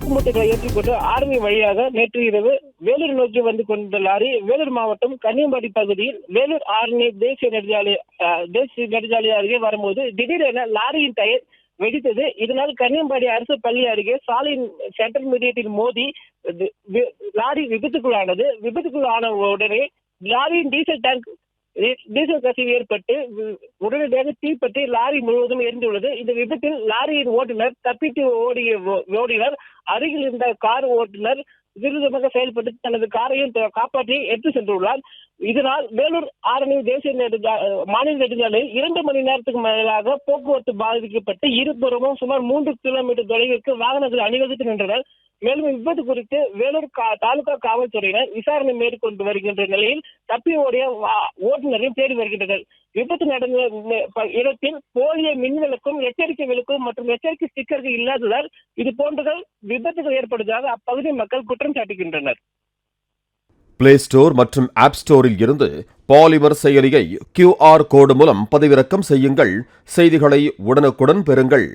சரக்கு மூட்டைகளை ஏற்றிக்கொண்டு ஆரணி வழியாக நேற்று இரவு வேலூர் நோக்கி வந்து கொண்ட லாரி வேலூர் மாவட்டம் கன்னியம்பாடி பகுதியில் வேலூர் ஆரணி தேசிய நெடுஞ்சாலை அருகே வரும்போது திடீரென லாரியின் டயர் வெடித்தது. இதனால் கன்னியம்பாடி அரசு பள்ளி அருகே சாலையின் சென்ட்ரல் மீடியத்தில் மோதி லாரி விபத்துக்குள்ளானது. விபத்துக்குள்ளான உடனே லாரியின் டீசல் கசிவு ஏற்பட்டு உடனடியாக தீப்பற்றி லாரி முழுவதும் எரிந்துள்ளது. இந்த விபத்தில் லாரியின் ஓட்டுநர் தப்பித்து ஓடினார். அருகில் இருந்த கார் ஓட்டுநர் துரிதமாக செயல்பட்டு தனது காரையும் காப்பாற்றி எடுத்து சென்றுள்ளார். இதனால் வேலூர் ஆரணி தேசிய மாநில நெடுஞ்சாலையில் 2 மணி நேரத்துக்கு மேலாக போக்குவரத்து பாதிக்கப்பட்டு இருபுறமும் சுமார் 3 கிலோமீட்டர் தொலைவிற்கு வாகனங்கள் அணிவகுத்து நின்றனர். மேலும் விபத்து குறித்து வேலூர் தாலுகா காவல்துறையினர் விசாரணை மேற்கொண்டு வருகின்ற நிலையில் தப்பி ஓடிய ஓட்டுநரையும் தேடி வருகின்றனர். விபத்து நடந்த இடத்தில் போலிய மின்விளக்கும் எச்சரிக்கை விளக்கும் மற்றும் எச்சரிக்கை ஸ்டிக்கர்கள் இல்லாததால் இது போன்ற விபத்துகள் ஏற்படுவதாக அப்பகுதி மக்கள் குற்றம் சாட்டுகின்றனர். பிளே ஸ்டோர் மற்றும் ஆப் ஸ்டோரில் இருந்து பாலிமர் செயலியை QR கோடு மூலம் பதிவிறக்கம் செய்யுங்கள். செய்திகளை உடனுக்குடன் பெறுங்கள்.